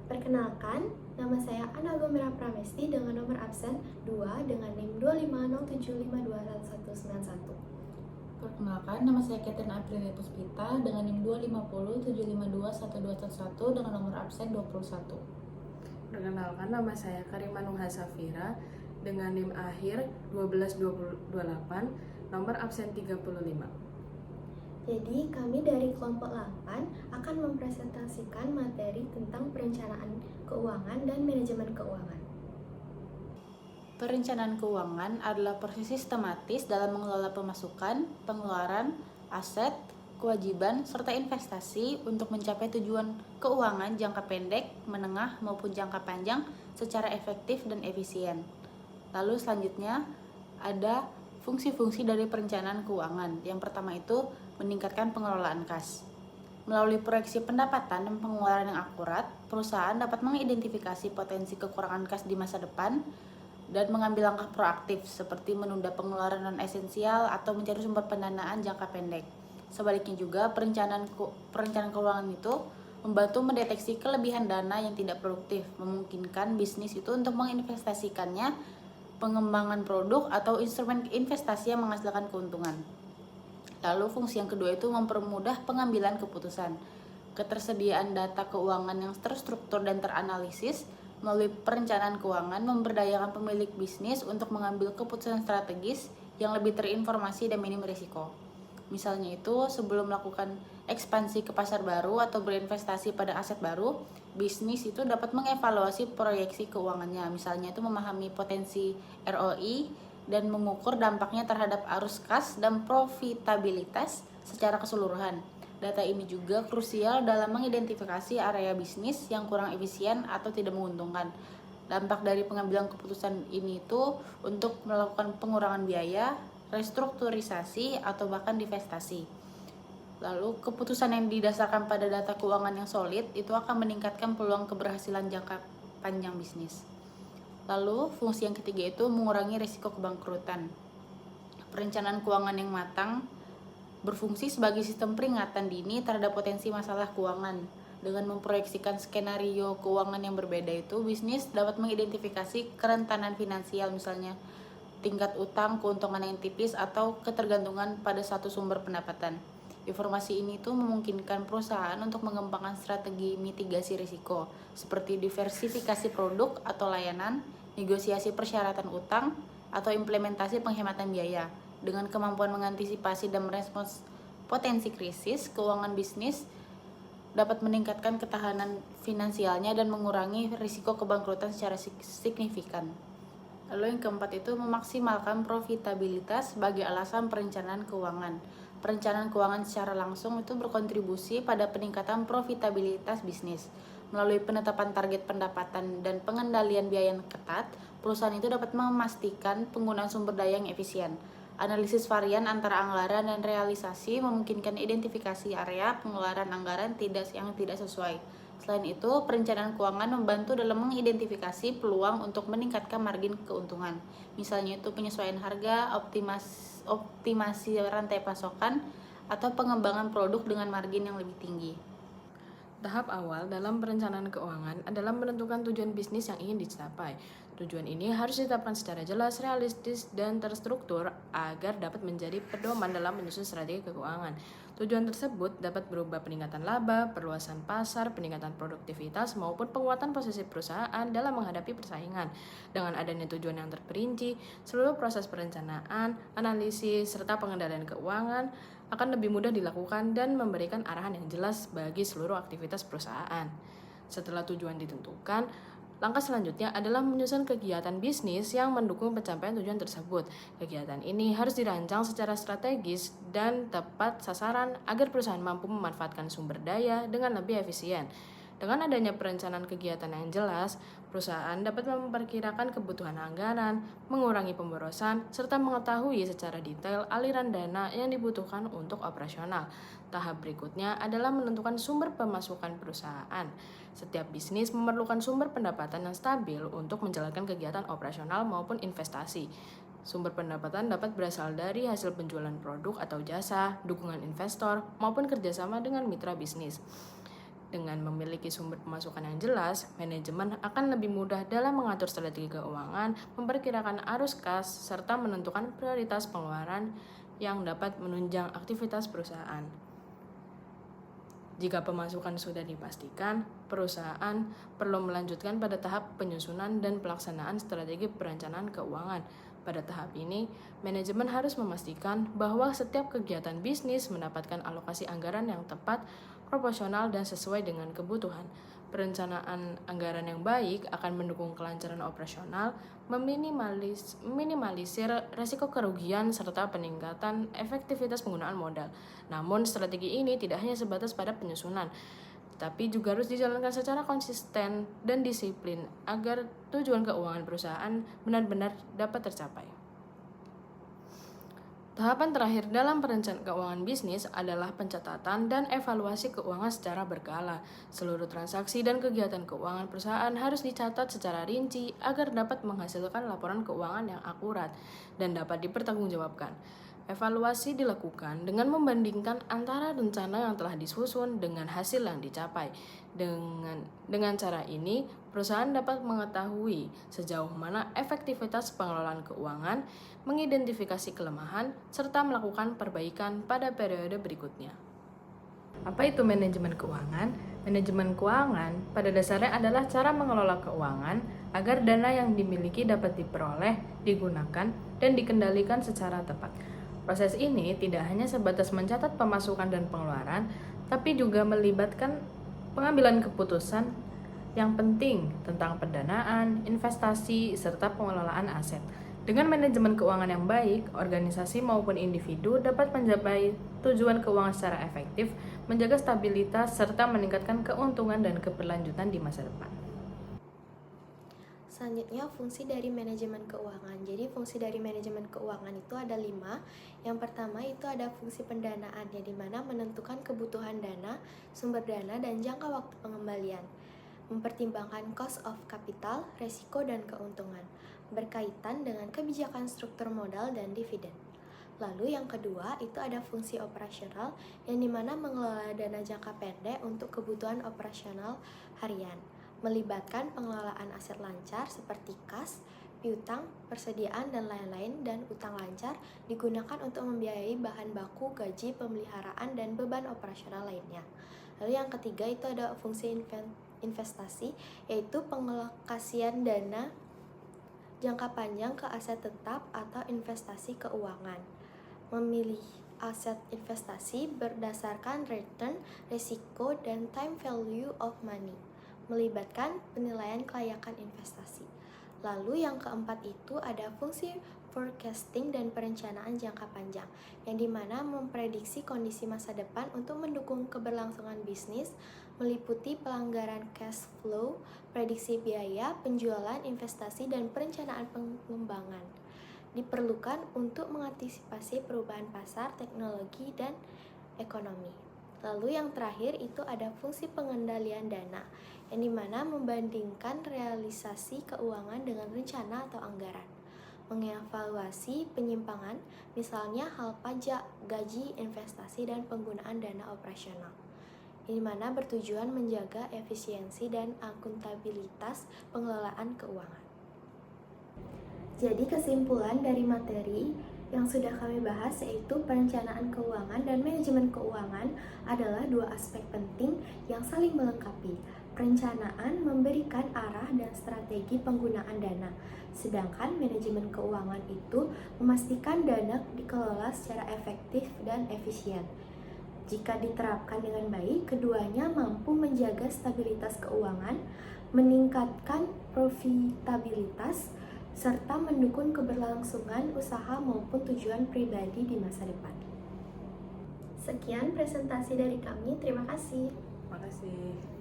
Perkenalkan, nama saya Ana Gomera Pramesti dengan nomor absen 2 dengan NIM 250752191. Perkenalkan, nama saya Catherine Aprilia Puspita dengan NIM 250752121 dengan nomor absen 21. Perkenalkan, nama saya Karima Nuha Safira dengan NIM akhir 12228, nomor absen 35. Jadi, kami dari kelompok 8 akan mempresentasikan materi tentang perencanaan keuangan dan manajemen keuangan. Perencanaan keuangan adalah proses sistematis dalam mengelola pemasukan, pengeluaran, aset, kewajiban, serta investasi untuk mencapai tujuan keuangan jangka pendek, menengah, maupun jangka panjang secara efektif dan efisien. Lalu selanjutnya ada fungsi-fungsi dari perencanaan keuangan. Yang pertama itu meningkatkan pengelolaan kas. Melalui proyeksi pendapatan dan pengeluaran yang akurat, perusahaan dapat mengidentifikasi potensi kekurangan kas di masa depan dan mengambil langkah proaktif seperti menunda pengeluaran non-esensial atau mencari sumber pendanaan jangka pendek. Sebaliknya juga, perencanaan keuangan itu membantu mendeteksi kelebihan dana yang tidak produktif, memungkinkan bisnis itu untuk menginvestasikannya, pengembangan produk atau instrumen investasi yang menghasilkan keuntungan. Lalu fungsi yang kedua itu mempermudah pengambilan keputusan. Ketersediaan data keuangan yang terstruktur dan teranalisis melalui perencanaan keuangan memberdayakan pemilik bisnis untuk mengambil keputusan strategis yang lebih terinformasi dan minim risiko. Misalnya itu, sebelum melakukan ekspansi ke pasar baru atau berinvestasi pada aset baru, bisnis itu dapat mengevaluasi proyeksi keuangannya. Misalnya itu memahami potensi ROI dan mengukur dampaknya terhadap arus kas dan profitabilitas secara keseluruhan. Data ini juga krusial dalam mengidentifikasi area bisnis yang kurang efisien atau tidak menguntungkan. Dampak dari pengambilan keputusan ini itu untuk melakukan pengurangan biaya, restrukturisasi, atau bahkan divestasi. Lalu, keputusan yang didasarkan pada data keuangan yang solid itu akan meningkatkan peluang keberhasilan jangka panjang bisnis. Lalu, fungsi yang ketiga itu mengurangi risiko kebangkrutan. Perencanaan keuangan yang matang berfungsi sebagai sistem peringatan dini terhadap potensi masalah keuangan. Dengan memproyeksikan skenario keuangan yang berbeda itu, bisnis dapat mengidentifikasi kerentanan finansial, misalnya tingkat utang, keuntungan yang tipis, atau ketergantungan pada satu sumber pendapatan. Informasi ini tuh memungkinkan perusahaan untuk mengembangkan strategi mitigasi risiko, seperti diversifikasi produk atau layanan, negosiasi persyaratan utang, atau implementasi penghematan biaya. Dengan kemampuan mengantisipasi dan merespons potensi krisis, keuangan bisnis dapat meningkatkan ketahanan finansialnya dan mengurangi risiko kebangkrutan secara signifikan. Lalu yang keempat itu memaksimalkan profitabilitas sebagai alasan perencanaan keuangan. Perencanaan keuangan secara langsung itu berkontribusi pada peningkatan profitabilitas bisnis. Melalui penetapan target pendapatan dan pengendalian biaya yang ketat, perusahaan itu dapat memastikan penggunaan sumber daya yang efisien. Analisis varian antara anggaran dan realisasi memungkinkan identifikasi area pengeluaran anggaran yang tidak sesuai. Selain itu, perencanaan keuangan membantu dalam mengidentifikasi peluang untuk meningkatkan margin keuntungan. Misalnya itu penyesuaian harga, optimasi rantai pasokan, atau pengembangan produk dengan margin yang lebih tinggi. Tahap awal dalam perencanaan keuangan adalah menentukan tujuan bisnis yang ingin dicapai. Tujuan ini harus ditetapkan secara jelas, realistis, dan terstruktur agar dapat menjadi pedoman dalam menyusun strategi keuangan. Tujuan tersebut dapat berupa peningkatan laba, perluasan pasar, peningkatan produktivitas, maupun penguatan posisi perusahaan dalam menghadapi persaingan. Dengan adanya tujuan yang terperinci, seluruh proses perencanaan, analisis, serta pengendalian keuangan akan lebih mudah dilakukan dan memberikan arahan yang jelas bagi seluruh aktivitas perusahaan. Setelah tujuan ditentukan, langkah selanjutnya adalah menyusun kegiatan bisnis yang mendukung pencapaian tujuan tersebut. Kegiatan ini harus dirancang secara strategis dan tepat sasaran agar perusahaan mampu memanfaatkan sumber daya dengan lebih efisien. Dengan adanya perencanaan kegiatan yang jelas, perusahaan dapat memperkirakan kebutuhan anggaran, mengurangi pemborosan, serta mengetahui secara detail aliran dana yang dibutuhkan untuk operasional. Tahap berikutnya adalah menentukan sumber pemasukan perusahaan. Setiap bisnis memerlukan sumber pendapatan yang stabil untuk menjalankan kegiatan operasional maupun investasi. Sumber pendapatan dapat berasal dari hasil penjualan produk atau jasa, dukungan investor, maupun kerjasama dengan mitra bisnis. Dengan memiliki sumber pemasukan yang jelas, manajemen akan lebih mudah dalam mengatur strategi keuangan, memperkirakan arus kas, serta menentukan prioritas pengeluaran yang dapat menunjang aktivitas perusahaan. Jika pemasukan sudah dipastikan, perusahaan perlu melanjutkan pada tahap penyusunan dan pelaksanaan strategi perencanaan keuangan. Pada tahap ini, manajemen harus memastikan bahwa setiap kegiatan bisnis mendapatkan alokasi anggaran yang tepat, proporsional, dan sesuai dengan kebutuhan. Perencanaan anggaran yang baik akan mendukung kelancaran operasional, meminimalisir risiko kerugian, serta peningkatan efektivitas penggunaan modal. Namun, strategi ini tidak hanya sebatas pada penyusunan, tapi juga harus dijalankan secara konsisten dan disiplin agar tujuan keuangan perusahaan benar-benar dapat tercapai. Tahapan terakhir dalam perencanaan keuangan bisnis adalah pencatatan dan evaluasi keuangan secara berkala. Seluruh transaksi dan kegiatan keuangan perusahaan harus dicatat secara rinci agar dapat menghasilkan laporan keuangan yang akurat dan dapat dipertanggungjawabkan. Evaluasi dilakukan dengan membandingkan antara rencana yang telah disusun dengan hasil yang dicapai. Dengan cara ini, perusahaan dapat mengetahui sejauh mana efektivitas pengelolaan keuangan, mengidentifikasi kelemahan, serta melakukan perbaikan pada periode berikutnya. Apa itu manajemen keuangan? Manajemen keuangan pada dasarnya adalah cara mengelola keuangan agar dana yang dimiliki dapat diperoleh, digunakan, dan dikendalikan secara tepat. Proses ini tidak hanya sebatas mencatat pemasukan dan pengeluaran, tapi juga melibatkan pengambilan keputusan yang penting tentang pendanaan, investasi, serta pengelolaan aset. Dengan manajemen keuangan yang baik, organisasi maupun individu dapat mencapai tujuan keuangan secara efektif, menjaga stabilitas, serta meningkatkan keuntungan dan keberlanjutan di masa depan. Selanjutnya, fungsi dari manajemen keuangan. Jadi, fungsi dari manajemen keuangan itu ada 5. Yang pertama itu ada fungsi pendanaan, yang dimana menentukan kebutuhan dana, sumber dana, dan jangka waktu pengembalian. Mempertimbangkan cost of capital, resiko, dan keuntungan. Berkaitan dengan kebijakan struktur modal dan dividen. Lalu yang kedua itu ada fungsi operasional, yang dimana mengelola dana jangka pendek untuk kebutuhan operasional harian. Melibatkan pengelolaan aset lancar seperti kas, piutang, persediaan, dan lain-lain, dan utang lancar digunakan untuk membiayai bahan baku, gaji, pemeliharaan, dan beban operasional lainnya. Lalu yang ketiga itu ada fungsi investasi, yaitu pengalokasian dana jangka panjang ke aset tetap atau investasi keuangan. Memilih aset investasi berdasarkan return, risiko, dan time value of money. Melibatkan penilaian kelayakan investasi. Lalu yang keempat itu ada fungsi forecasting dan perencanaan jangka panjang, yang dimana memprediksi kondisi masa depan untuk mendukung keberlangsungan bisnis, meliputi pelanggaran cash flow, prediksi biaya, penjualan, investasi, dan perencanaan pengembangan. Diperlukan untuk mengantisipasi perubahan pasar, teknologi, dan ekonomi. Lalu yang terakhir itu ada fungsi pengendalian dana, yang dimana membandingkan realisasi keuangan dengan rencana atau anggaran. Mengevaluasi penyimpangan, misalnya hal pajak, gaji, investasi, dan penggunaan dana operasional. Di mana bertujuan menjaga efisiensi dan akuntabilitas pengelolaan keuangan. Jadi kesimpulan dari materi yang sudah kami bahas yaitu perencanaan keuangan dan manajemen keuangan adalah dua aspek penting yang saling melengkapi. Perencanaan memberikan arah dan strategi penggunaan dana, sedangkan manajemen keuangan itu memastikan dana dikelola secara efektif dan efisien. Jika diterapkan dengan baik, keduanya mampu menjaga stabilitas keuangan, meningkatkan profitabilitas, serta mendukung keberlangsungan usaha maupun tujuan pribadi di masa depan. Sekian presentasi dari kami, terima kasih. Terima kasih.